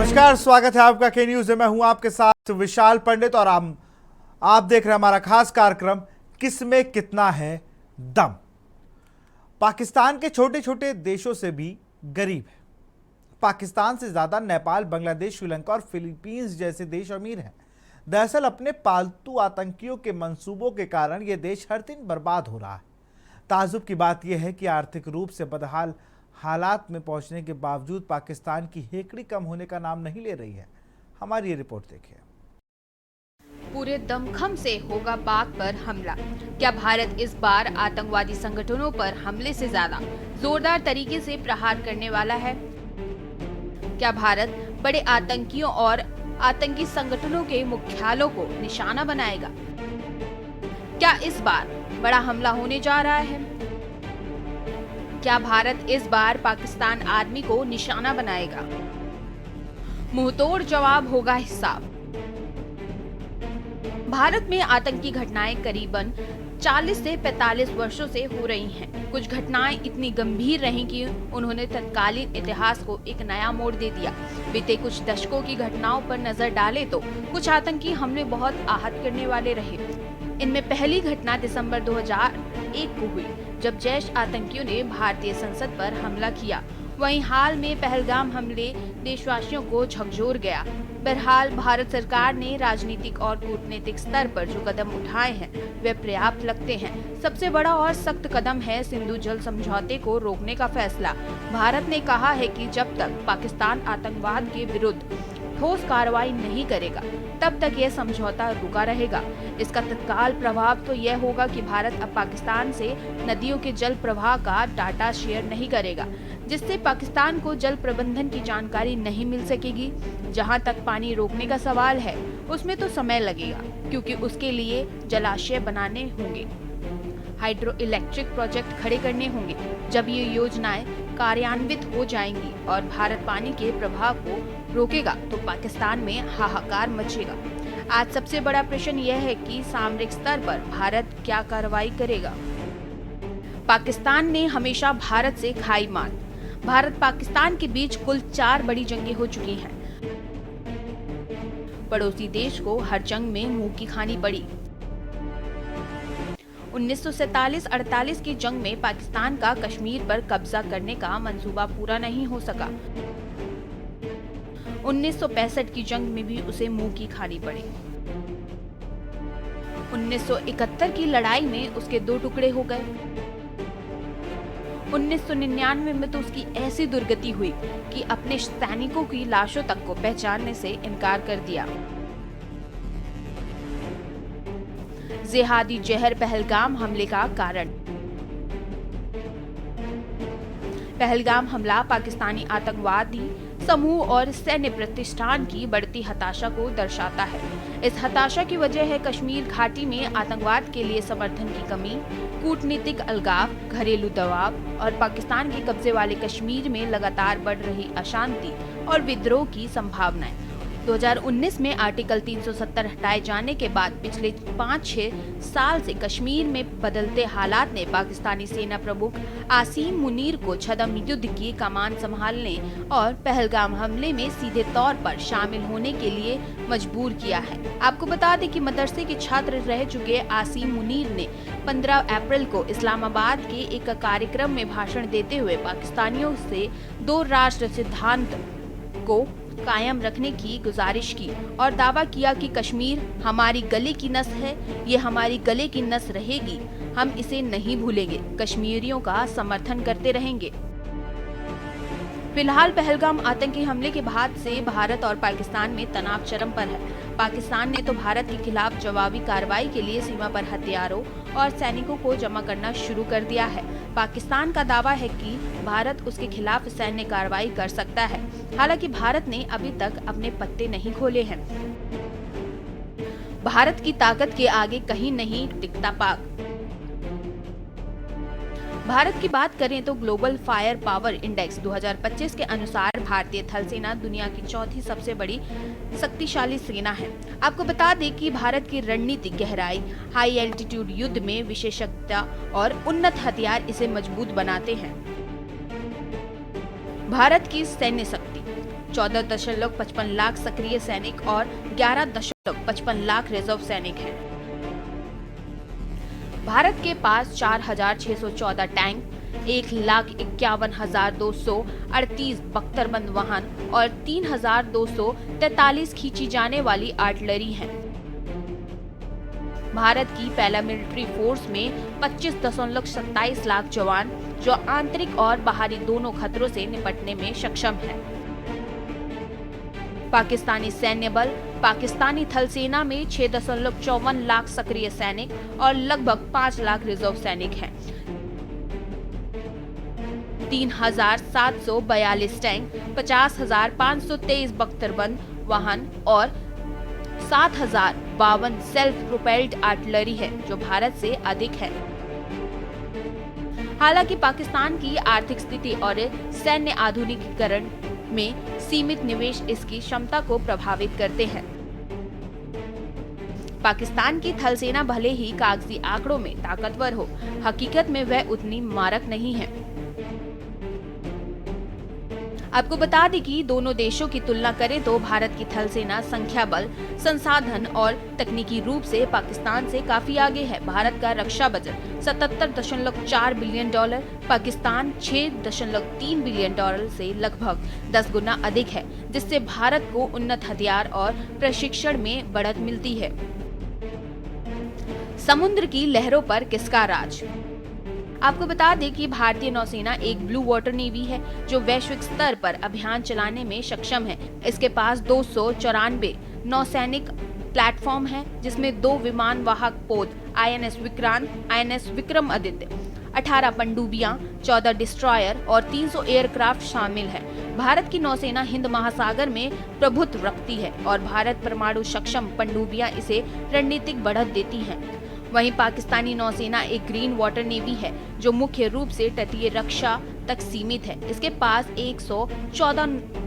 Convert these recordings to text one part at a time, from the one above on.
नमस्कार, स्वागत है आपका के न्यूज में। मैं हूं आपके साथ विशाल पंडित और आप देख रहे हैं हमारा खास कार्यक्रम किसमें कितना है दम। पाकिस्तान के छोटे छोटे देशों से भी गरीब है। पाकिस्तान से ज्यादा नेपाल, बांग्लादेश, श्रीलंका और फिलीपींस जैसे देश अमीर हैं। दरअसल अपने पालतू आतंकियों के मंसूबों के कारण यह देश हर दिन बर्बाद हो रहा है। ताज्जुब की बात यह है कि आर्थिक रूप से बदहाल हालात में पहुंचने के बावजूद पाकिस्तान की हेकड़ी कम होने का नाम नहीं ले रही है। हमारी ये रिपोर्ट देखिए। पूरे दमखम से होगा पाक पर हमला। क्या भारत इस बार आतंकवादी संगठनों पर हमले से ज्यादा जोरदार तरीके से प्रहार करने वाला है? क्या भारत बड़े आतंकियों और आतंकी संगठनों के मुख्यालयों को निशाना बनाएगा? क्या इस बार बड़ा हमला होने जा रहा है? क्या भारत इस बार पाकिस्तान आर्मी को निशाना बनाएगा? मुंहतोड़ जवाब होगा हिसाब। भारत में आतंकी घटनाएं करीबन 40 से 45 वर्षों से हो रही हैं। कुछ घटनाएं इतनी गंभीर रहीं कि उन्होंने तत्कालीन इतिहास को एक नया मोड़ दे दिया। बीते कुछ दशकों की घटनाओं पर नजर डालें तो कुछ आतंकी हमले बहुत आहत करने वाले रहे। इनमें पहली घटना दिसंबर 2001 को हुई, जब जैश आतंकियों ने भारतीय संसद पर हमला किया। वहीं हाल में पहलगाम हमले देशवासियों को झकझोर गया। बहरहाल भारत सरकार ने राजनीतिक और कूटनीतिक स्तर पर जो कदम उठाए हैं वे पर्याप्त लगते हैं। सबसे बड़ा और सख्त कदम है सिंधु जल समझौते को रोकने का फैसला। भारत ने कहा है कि जब तक पाकिस्तान आतंकवाद के विरुद्ध ठोस कार्रवाई नहीं करेगा तब तक यह समझौता रुका रहेगा। इसका तत्काल प्रभाव तो यह होगा कि भारत अब पाकिस्तान से नदियों के जल प्रवाह का डाटा शेयर नहीं करेगा, जिससे पाकिस्तान को जल प्रबंधन की जानकारी नहीं मिल सकेगी। जहां तक पानी रोकने का सवाल है उसमें तो समय लगेगा, क्योंकि उसके लिए जलाशय बनाने होंगे, हाइड्रो इलेक्ट्रिक प्रोजेक्ट खड़े करने होंगे। जब ये योजनाएं कार्यान्वित हो जाएंगी और भारत पानी के प्रवाह को रोकेगा तो पाकिस्तान में हाहाकार मचेगा। आज सबसे बड़ा प्रश्न यह है कि सामरिक स्तर पर भारत क्या कार्रवाई करेगा। पाकिस्तान ने हमेशा भारत से खाई मार। भारत पाकिस्तान के बीच कुल 4 बड़ी जंगें हो चुकी हैं। पड़ोसी देश को हर जंग में मुंह की खानी पड़ी। 1947-48 की जंग में पाकिस्तान का कश्मीर पर कब्जा करने का मंसूबा पूरा नहीं हो सका। 1965 की जंग में भी उसे मुंह की खानी पड़ी। 1971 की लड़ाई में उसके 2 टुकड़े हो गए। 1999 में तो उसकी ऐसी दुर्गति हुई कि अपने सैनिकों की लाशों तक को पहचानने से इनकार कर दिया। जिहादी जहर पहलगाम हमले का कारण। पहलगाम हमला पाकिस्तानी आतंकवादी समूह और सैन्य प्रतिष्ठान की बढ़ती हताशा को दर्शाता है। इस हताशा की वजह है कश्मीर घाटी में आतंकवाद के लिए समर्थन की कमी, कूटनीतिक अलगाव, घरेलू दबाव और पाकिस्तान के कब्जे वाले कश्मीर में लगातार बढ़ रही अशांति और विद्रोह की संभावनाएं। 2019 में आर्टिकल 370 हटाए जाने के बाद पिछले 5-6 साल से कश्मीर में बदलते हालात ने पाकिस्तानी सेना प्रमुख आसिम मुनीर को छद्म युद्ध की कमान संभालने और पहलगाम हमले में सीधे तौर पर शामिल होने के लिए मजबूर किया है। आपको बता दें कि मदरसे के छात्र रह चुके आसिम मुनीर ने 15 अप्रैल को इस्लामाबाद के एक कार्यक्रम में भाषण देते हुए पाकिस्तानियों से 2 राष्ट्र सिद्धांत को कायम रखने की गुजारिश की और दावा किया कि कश्मीर हमारी गले की नस है, ये हमारी गले की नस रहेगी, हम इसे नहीं भूलेंगे, कश्मीरियों का समर्थन करते रहेंगे। फिलहाल पहलगाम आतंकी हमले के बाद से भारत और पाकिस्तान में तनाव चरम पर है। पाकिस्तान ने तो भारत के खिलाफ जवाबी कार्रवाई के लिए सीमा पर हथियारों और सैनिकों को जमा करना शुरू कर दिया है। पाकिस्तान का दावा है कि भारत उसके खिलाफ सैन्य कार्रवाई कर सकता है। हालांकि भारत ने अभी तक अपने पत्ते नहीं खोले हैं। भारत की ताकत के आगे कहीं नहीं टिकता पाक। भारत की बात करें तो ग्लोबल फायर पावर इंडेक्स 2025 के अनुसार भारतीय थल सेना दुनिया की 4थी सबसे बड़ी शक्तिशाली सेना है। आपको बता दें कि भारत की रणनीतिक गहराई, हाई एल्टीट्यूड युद्ध में विशेषज्ञता और उन्नत हथियार इसे मजबूत बनाते हैं। भारत की सैन्य शक्ति 14.55 लाख सक्रिय सैनिक और 11.55 लाख रिजर्व सैनिक हैं। भारत के पास 4,614 टैंक, 1,51,238 बख्तरबंद वाहन और 3,243 खींची जाने वाली आर्टिलरी है। भारत की पैरामिलिट्री फोर्स में 25.27 लाख जवान जो आंतरिक और बाहरी दोनों खतरों से निपटने में सक्षम हैं। पाकिस्तानी सैन्य बल पाकिस्तानी थल सेना में 6.54 लाख सक्रिय सैनिक और लगभग 5 लाख रिजर्व सैनिक हैं। 3,742 टैंक, 50,523 बख्तरबंद वाहन और 7,052 सेल्फ प्रोपेल्ड आर्टिलरी है जो भारत से अधिक है। हालांकि पाकिस्तान की आर्थिक स्थिति और सैन्य आधुनिकीकरण में सीमित निवेश इसकी क्षमता को प्रभावित करते हैं। पाकिस्तान की थल सेना भले ही कागजी आंकड़ों में ताकतवर हो, हकीकत में वह उतनी मारक नहीं है। आपको बता दें कि दोनों देशों की तुलना करें तो भारत की थल सेना संख्या बल, संसाधन और तकनीकी रूप से पाकिस्तान से काफी आगे है। भारत का रक्षा budget 77.4 billion dollar, Pakistan 6.3 billion dollar से लगभग 10 गुना अधिक है, जिससे भारत को उन्नत हथियार और प्रशिक्षण में बढ़त मिलती है। समुद्र की लहरों पर किसका राज? आपको बता दें कि भारतीय नौसेना एक ब्लू वाटर नेवी है जो वैश्विक स्तर पर अभियान चलाने में सक्षम है। इसके पास 294 नौसैनिक प्लेटफॉर्म है, जिसमें 2 विमान वाहक पोत INS Vikrant, INS Vikramaditya, 18 पनडुब्बियां, 14 destroyer और 300 एयरक्राफ्ट शामिल है। भारत की नौसेना हिंद महासागर में प्रभुत्व रखती है और भारत परमाणु सक्षम पनडुब्बियां इसे रणनीतिक बढ़त देती हैं। वहीं पाकिस्तानी नौसेना एक ग्रीन वाटर नेवी है जो मुख्य रूप से तटीय रक्षा तक सीमित है। इसके पास 114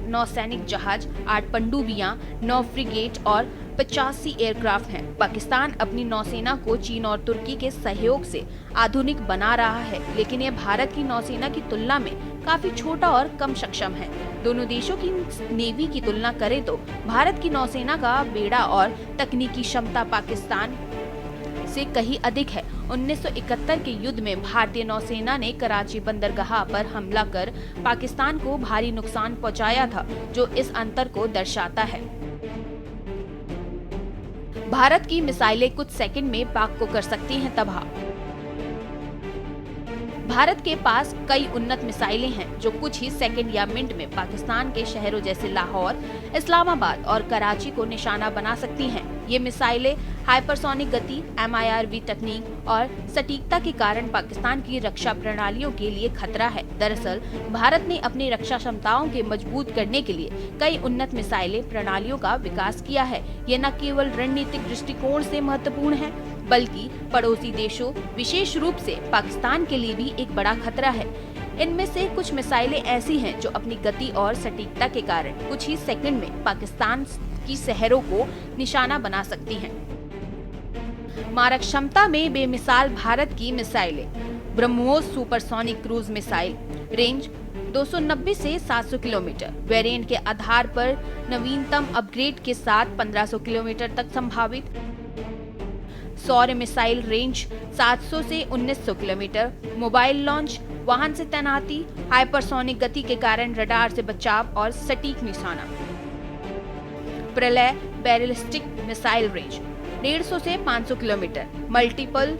नौसैनिक जहाज, 8 पनडुब्बियां, 9 फ्रिगेट और 85 एयरक्राफ्ट हैं। पाकिस्तान अपनी नौसेना को चीन और तुर्की के सहयोग से आधुनिक बना रहा है, लेकिन यह भारत की नौसेना की तुलना में काफी छोटा और कम सक्षम है। दोनों देशों की नेवी की तुलना करें तो भारत की नौसेना का बेड़ा और तकनीकी क्षमता पाकिस्तान से कहीं अधिक है। 1971 के युद्ध में भारतीय नौसेना ने कराची बंदरगाह पर हमला कर पाकिस्तान को भारी नुकसान पहुंचाया था, जो इस अंतर को दर्शाता है। भारत की मिसाइलें कुछ सेकंड में पाक को कर सकती हैं तबाह। भारत के पास कई उन्नत मिसाइलें हैं जो कुछ ही सेकंड या मिनट में पाकिस्तान के शहरों जैसे लाहौर, इस्लामाबाद और कराची को निशाना बना सकती हैं। ये मिसाइलें हाइपरसोनिक गति, MIRV तकनीक और सटीकता के कारण पाकिस्तान की रक्षा प्रणालियों के लिए खतरा है। दरअसल भारत ने अपनी रक्षा क्षमताओं के मजबूत करने के लिए कई उन्नत मिसाइलें प्रणालियों का विकास किया है। ये न केवल रणनीतिक दृष्टिकोण से महत्वपूर्ण है, बल्कि पड़ोसी देशों, विशेष रूप से पाकिस्तान के लिए भी एक बड़ा खतरा है। इनमें से कुछ मिसाइलें ऐसी हैं जो अपनी गति और सटीकता के कारण कुछ ही सेकंड में पाकिस्तान की शहरों को निशाना बना सकती हैं। मारक क्षमता में बेमिसाल भारत की मिसाइलें। BrahMos supersonic cruise missile, range 290 से 700 किलोमीटर, वेरिएंट के आधार पर नवीनतम अपग्रेड के साथ 1500 किलोमीटर तक संभावित। सौर मिसाइल, रेंज 700 से 1900 किलोमीटर, मोबाइल लॉन्च, वाहन से तैनाती, हाइपरसोनिक गति के कारण रडार से बचाव और सटीक निशाना। प्रलय बैलिस्टिक मिसाइल, रेंज 150 से 500 kilometre, multiple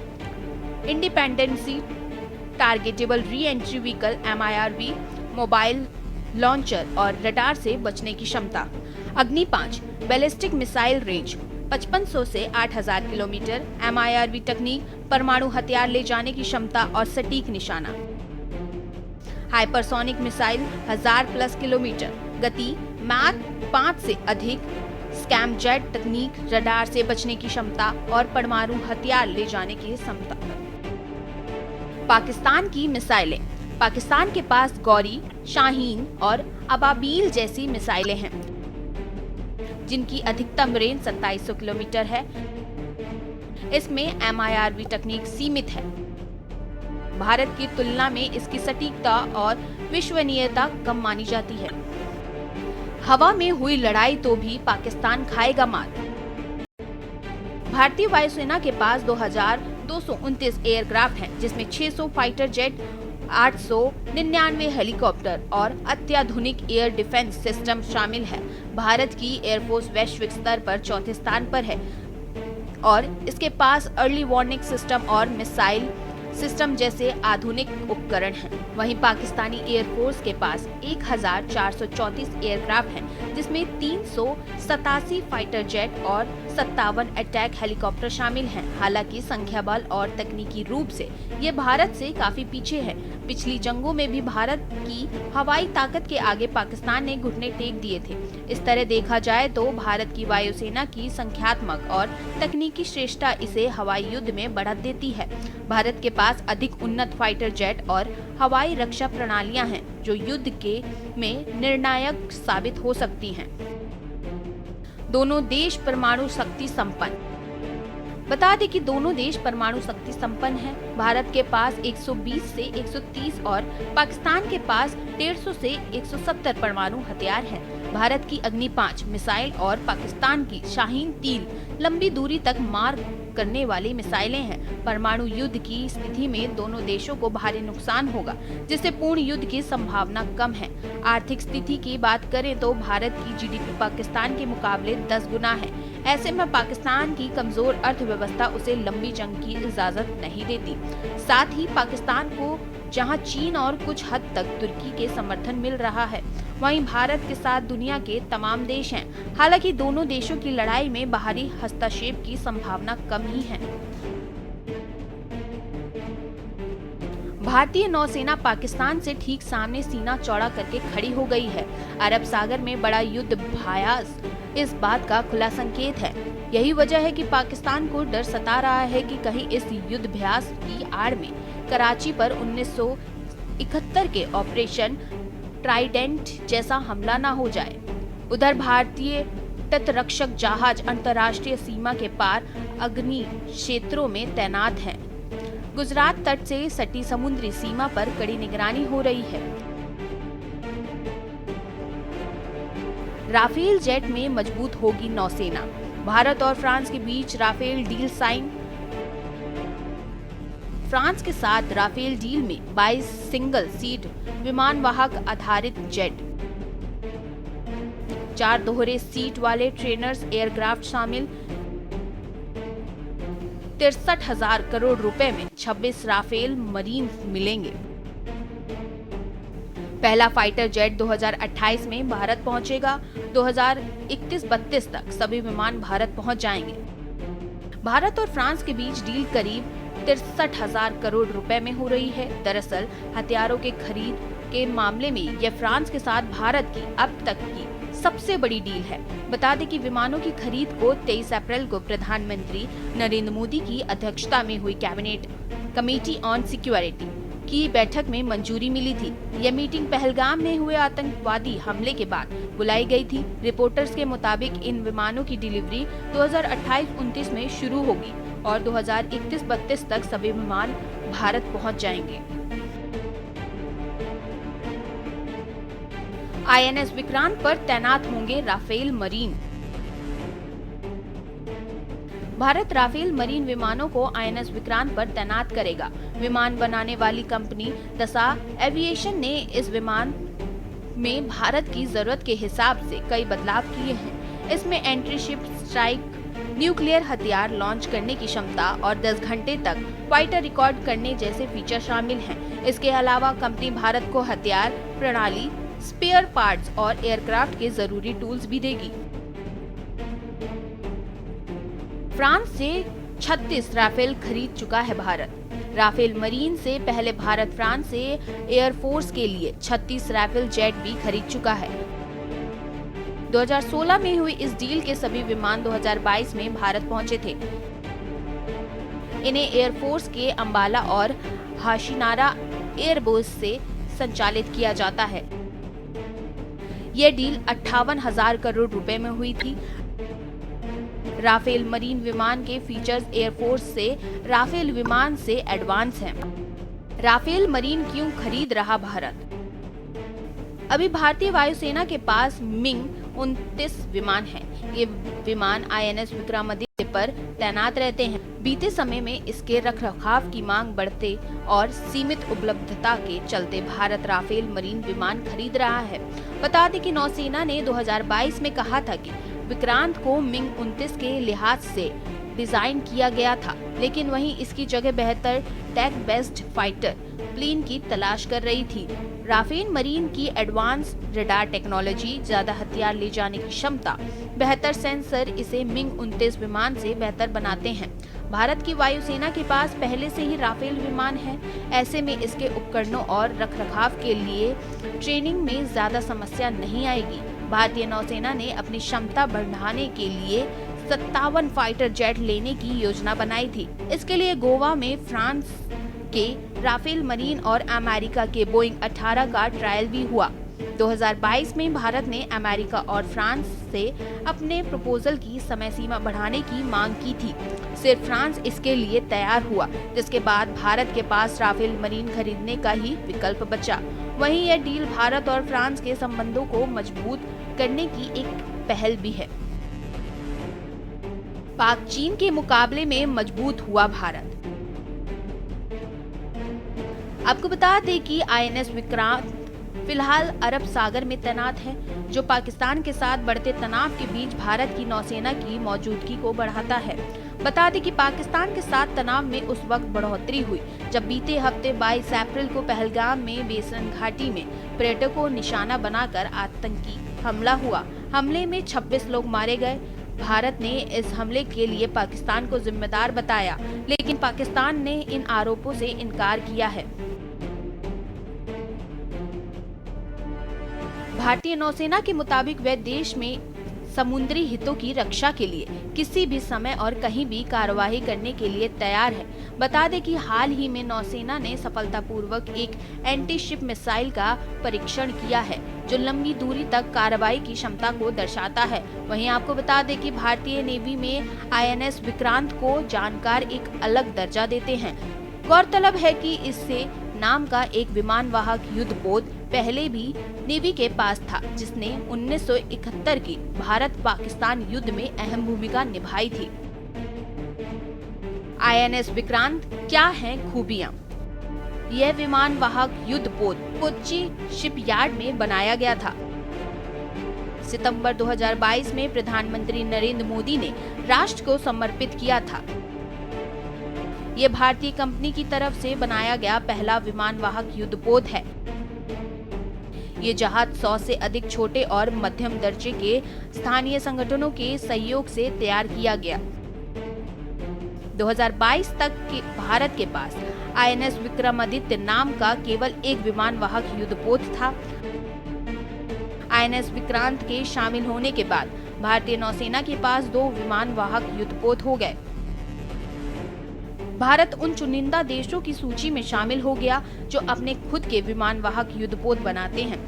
independency targetable re entry vehicle MIRV, mobile launcher और रडार से बचने की क्षमता। अग्नि 5 बैलिस्टिक मिसाइल, रेंज 5500 से 8000 किलोमीटर, MIRV तकनीक, परमाणु हथियार ले जाने की क्षमता और सटीक निशाना। हाइपरसोनिक मिसाइल 1000+ किलोमीटर, गति मैक 5 से अधिक, स्कैमजेट तकनीक, रडार से बचने की क्षमता और परमाणु हथियार ले जाने की क्षमता। पाकिस्तान की मिसाइलें। पाकिस्तान के पास गौरी, शाहीन और अबाबील जैसी मिसाइलें हैं, जिनकी अधिकतम रेंज 2700 किलोमीटर है। इसमें MIRV तकनीक सीमित है। भारत की तुलना में इसकी सटीकता और विश्वसनीयता कम मानी जाती है। हवा में हुई लड़ाई तो भी पाकिस्तान खाएगा मात। भारतीय वायुसेना के पास 2229 एयरक्राफ्ट हैं, जिसमें 600 फाइटर जेट, 899 हेलीकॉप्टर और अत्याधुनिक एयर डिफेंस सिस्टम शामिल है। भारत की एयरफोर्स वैश्विक स्तर पर चौथे स्थान पर है और इसके पास अर्ली वार्निंग सिस्टम और मिसाइल सिस्टम जैसे आधुनिक उपकरण हैं। वहीं पाकिस्तानी एयरफोर्स के पास 1434 एयरक्राफ्ट हैं, जिसमें 387 फाइटर जेट और 57 अटैक हेलीकॉप्टर शामिल हैं। हालांकि संख्या बल और तकनीकी रूप से ये भारत से काफी पीछे है। पिछली जंगों में भी भारत की हवाई ताकत के आगे पाकिस्तान ने घुटने टेक दिए थे। इस तरह देखा जाए तो भारत की वायुसेना की संख्यात्मक और तकनीकी श्रेष्ठता इसे हवाई युद्ध में बढ़त देती है। भारत के पास अधिक उन्नत फाइटर जेट और हवाई रक्षा प्रणालियां हैं, जो युद्ध में निर्णायक साबित हो सकती हैं। दोनों देश परमाणु शक्ति संपन्न। बता दें कि दोनों देश परमाणु शक्ति संपन्न हैं। भारत के पास 120 से 130 और पाकिस्तान के पास 150 से 170 परमाणु हथियार हैं। भारत की अग्नि 5 मिसाइल और पाकिस्तान की शाहीन 3 लंबी दूरी तक मार करने वाली मिसाइलें हैं। परमाणु युद्ध की स्थिति में दोनों देशों को भारी नुकसान होगा, जिससे पूर्ण युद्ध की संभावना कम है। आर्थिक स्थिति की बात करें तो भारत की जीडीपी पाकिस्तान के मुकाबले 10 गुना है। ऐसे में पाकिस्तान की कमजोर अर्थव्यवस्था उसे लंबी जंग की इजाजत नहीं देती। साथ ही पाकिस्तान को जहां चीन और कुछ हद तक तुर्की के समर्थन मिल रहा है, वहीं भारत के साथ दुनिया के तमाम देश हैं। हालांकि दोनों देशों की लड़ाई में बाहरी हस्तक्षेप की संभावना कम ही है। भारतीय नौसेना पाकिस्तान से ठीक सामने सीना चौड़ा करके खड़ी हो गई है। अरब सागर में बड़ा युद्धाभ्यास इस बात का खुला संकेत है। यही वजह है कि पाकिस्तान को डर सता रहा है कि कहीं इस युद्धाभ्यास की आड़ में कराची पर 1971 के ऑपरेशन ट्राइडेंट जैसा हमला न हो जाए। उधर भारतीय तटरक्षक जहाज अंतर्राष्ट्रीय सीमा के पार अग्नि क्षेत्रों में तैनात हैं। गुजरात तट से सटी समुद्री सीमा पर कड़ी निगरानी हो रही है। राफेल जेट में मजबूत होगी नौसेना। भारत और फ्रांस के बीच राफेल डील साइन। फ्रांस के साथ राफेल डील में 22 सिंगल सीट विमान वाहक आधारित जेट, 4 दोहरे सीट वाले ट्रेनर्स एयरक्राफ्ट शामिल। 63,000 करोड़ रुपए में 26 राफेल मरीन मिलेंगे। पहला फाइटर जेट 2028 में भारत पहुंचेगा। 2031-32 तक सभी विमान भारत पहुंच जाएंगे। भारत और फ्रांस के बीच डील करीब 63,000 करोड़ रुपए में हो रही है। दरअसल हथियारों के खरीद के मामले में यह फ्रांस के साथ भारत की अब तक की सबसे बड़ी डील है। बता दें कि विमानों की खरीद को 23 अप्रैल को प्रधानमंत्री नरेंद्र मोदी की अध्यक्षता में हुई कैबिनेट कमेटी ऑन सिक्योरिटी की बैठक में मंजूरी मिली थी। यह मीटिंग पहलगाम में हुए आतंकवादी हमले के बाद बुलाई गई थी। रिपोर्टर्स के मुताबिक इन विमानों की डिलीवरी 2028-29 में शुरू होगी और 2031-32 तक सभी विमान भारत पहुंच जाएंगे। INS विक्रांत पर तैनात होंगे Rafale marine. Bharat Rafale marine विमानों को INS विक्रांत पर तैनात करेगा। विमान बनाने वाली कंपनी दसाल्ट एविएशन ने इस विमान में भारत की जरूरत के हिसाब से कई बदलाव किए हैं। इसमें एंट्री शिप स्ट्राइक, न्यूक्लियर हथियार लॉन्च करने की क्षमता और 10 घंटे तक फाइटर रिकॉर्ड करने जैसे फीचर शामिल हैं। इसके अलावा कंपनी भारत को हथियार प्रणाली, स्पेयर पार्ट्स और एयरक्राफ्ट के जरूरी टूल्स भी देगी। फ्रांस से 36 राफेल खरीद चुका है भारत। राफेल मरीन से पहले भारत फ्रांस से एयरफोर्स के लिए 36 राफेल जेट भी खरीद चुका है। 2016 में हुई इस डील के सभी विमान 2022 में भारत पहुंचे थे। इन्हें एयरफोर्स के अंबाला और हाशिनारा एयरबेस से संचालित किया जाता है। यह डील 58,000 करोड़ रुपए में हुई थी। राफेल मरीन विमान के फीचर्स एयरफोर्स से राफेल विमान से एडवांस हैं। राफेल मरीन क्यों खरीद रहा भारत? अभी भारतीय वायुसेना के पास मिग 29 विमान है। ये विमान INS विक्रमादित्य पर तैनात रहते हैं। बीते समय में इसके रखरखाव की मांग बढ़ते और सीमित उपलब्धता के चलते भारत राफेल मरीन विमान खरीद रहा है। बता दें कि नौसेना ने 2022 में कहा था कि विक्रांत को मिग 29 के लिहाज से डिजाइन किया गया था, लेकिन वहीं इसकी जगह बेहतर टेक बेस्ड फाइटर प्लेन की तलाश कर रही थी। राफेल मरीन की एडवांस रडार टेक्नोलॉजी, ज्यादा हथियार ले जाने की क्षमता, बेहतर सेंसर इसे मिग 29 विमान से बेहतर बनाते हैं। भारत की वायुसेना के पास पहले से ही राफेल विमान है। ऐसे में इसके उपकरणों और रखरखाव के लिए ट्रेनिंग में ज्यादा समस्या नहीं आएगी। भारतीय नौसेना ने अपनी क्षमता बढ़ाने के लिए 57 फाइटर जेट लेने की योजना बनाई थी। इसके लिए गोवा में फ्रांस के राफेल मरीन और अमेरिका के बोइंग 18 का ट्रायल भी हुआ। 2022 में भारत ने अमेरिका और फ्रांस से अपने प्रपोजल की समय सीमा बढ़ाने की मांग की थी। सिर्फ फ्रांस इसके लिए तैयार हुआ, जिसके बाद भारत के पास राफेल मरीन खरीदने का ही विकल्प बचा। वहीं यह डील भारत और फ्रांस के संबंधों को मजबूत करने की एक पहल भी है। पाक चीन के मुकाबले में मजबूत हुआ भारत। आपको बता दें कि INS विक्रांत फिलहाल अरब सागर में तैनात है, जो पाकिस्तान के साथ बढ़ते तनाव के बीच भारत की नौसेना की मौजूदगी को बढ़ाता है। बता दें कि पाकिस्तान के साथ तनाव में उस वक्त बढ़ोतरी हुई जब बीते हफ्ते 22 अप्रैल को पहलगाम में बेसन घाटी में पर्यटकों को निशाना बनाकर आतंकी हमला हुआ। हमले में 26 लोग मारे गए। भारत ने इस हमले के लिए पाकिस्तान को जिम्मेदार बताया, लेकिन पाकिस्तान ने इन आरोपों से इनकार किया है। भारतीय नौसेना के मुताबिक वह देश में समुद्री हितों की रक्षा के लिए किसी भी समय और कहीं भी कार्रवाई करने के लिए तैयार है। बता दें कि हाल ही में नौसेना ने सफलतापूर्वक एक एंटी शिप मिसाइल का परीक्षण किया है, जो लंबी दूरी तक कार्रवाई की क्षमता को दर्शाता है। वहीं आपको बता दें कि भारतीय नेवी में INS विक्रांत को जानकार एक अलग दर्जा देते हैं। गौरतलब है कि इससे नाम का एक विमान वाहक युद्धपोत पहले भी नेवी के पास था, जिसने 1971 की भारत पाकिस्तान युद्ध में अहम भूमिका निभाई थी। INS विक्रांत क्या हैं खूबियां? यह विमान वाहक युद्धपोत कोच्चि शिपयार्ड में बनाया गया था। सितंबर 2022 में प्रधानमंत्री नरेंद्र मोदी ने राष्ट्र को समर्पित किया था। ये भारतीय कंपनी की तरफ से बनाया गया पहला विमान वाहक युद्धपोत है। ये जहाज 100 से अधिक छोटे और मध्यम दर्जे के स्थानीय संगठनों के सहयोग से तैयार किया गया। 2022 तक के भारत के पास INS विक्रमादित्य नाम का केवल एक विमान वाहक युद्धपोत था। INS विक्रांत के शामिल होने के बाद भारतीय नौसेना के पास 2 विमान वाहक युद्धपोत हो गए। भारत उन चुनिंदा देशों की सूची में शामिल हो गया जो अपने खुद के विमान वाहक युद्धपोत बनाते हैं।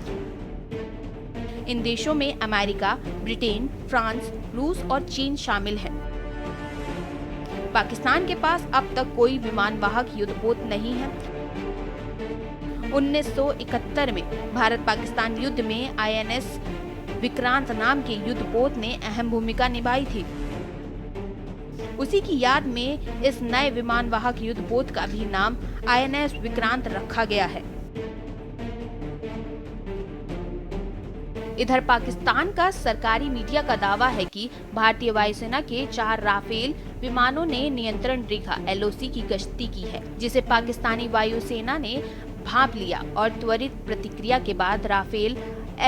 इन देशों में अमेरिका, ब्रिटेन, फ्रांस, रूस और चीन शामिल हैं। पाकिस्तान के पास अब तक कोई विमान वाहक युद्धपोत नहीं है। 1971 में भारत पाकिस्तान युद्ध में INS विक्रांत नाम के युद्धपोत ने अहम भूमिका निभाई थी। उसी की याद में इस नए विमान वाहक युद्धपोत का भी नाम INS विक्रांत रखा गया है। इधर पाकिस्तान का सरकारी मीडिया का दावा है कि भारतीय वायुसेना के 4 राफेल विमानों ने नियंत्रण रेखा LOC की गश्ती की है, जिसे पाकिस्तानी वायुसेना ने भांप लिया और त्वरित प्रतिक्रिया के बाद राफेल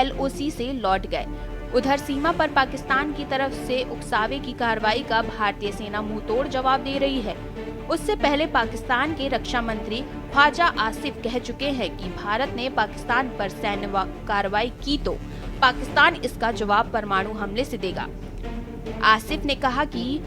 LOC से लौट गए। उधर सीमा पर पाकिस्तान की तरफ से उकसावे की कार्रवाई का भारतीय सेना मुंहतोड़ जवाब दे रही है। उससे पहले पाकिस्तान के रक्षा मंत्री ख्वाजा आसिफ कह चुके हैं कि भारत ने पाकिस्तान पर सैन्य कार्रवाई की तो पाकिस्तान इसका जवाब परमाणु हमले से देगा। आसिफ ने कहा कि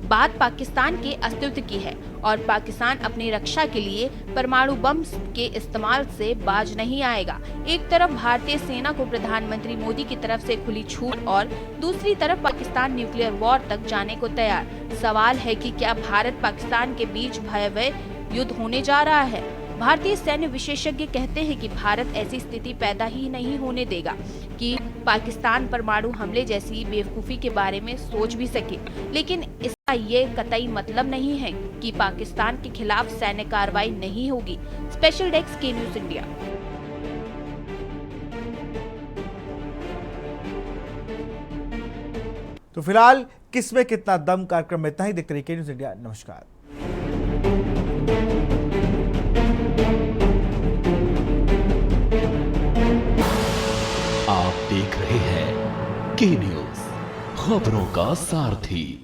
बात पाकिस्तान के अस्तित्व की है और पाकिस्तान अपनी रक्षा के लिए परमाणु बम के इस्तेमाल से बाज नहीं आएगा। एक तरफ भारतीय सेना को प्रधानमंत्री मोदी की तरफ से खुली छूट और दूसरी तरफ पाकिस्तान न्यूक्लियर वॉर तक जाने को तैयार। सवाल है कि क्या भारत पाकिस्तान के बीच भयावह युद्ध होने जा रहा है? भारतीय सैन्य विशेषज्ञ कहते हैं कि भारत ऐसी स्थिति पैदा ही नहीं होने देगा कि पाकिस्तान परमाणु हमले जैसी बेवकूफी के बारे में सोच भी सके, लेकिन इसका ये कतई मतलब नहीं है कि पाकिस्तान के खिलाफ सैन्य कार्रवाई नहीं होगी। स्पेशल डेस्क के न्यूज इंडिया। तो फिलहाल किसमें कितना दम कार्यक्रम में इतना ही। देखते रहिए न्यूज इंडिया। नमस्कार। आप देख रहे हैं के न्यूज, खबरों का सारथी।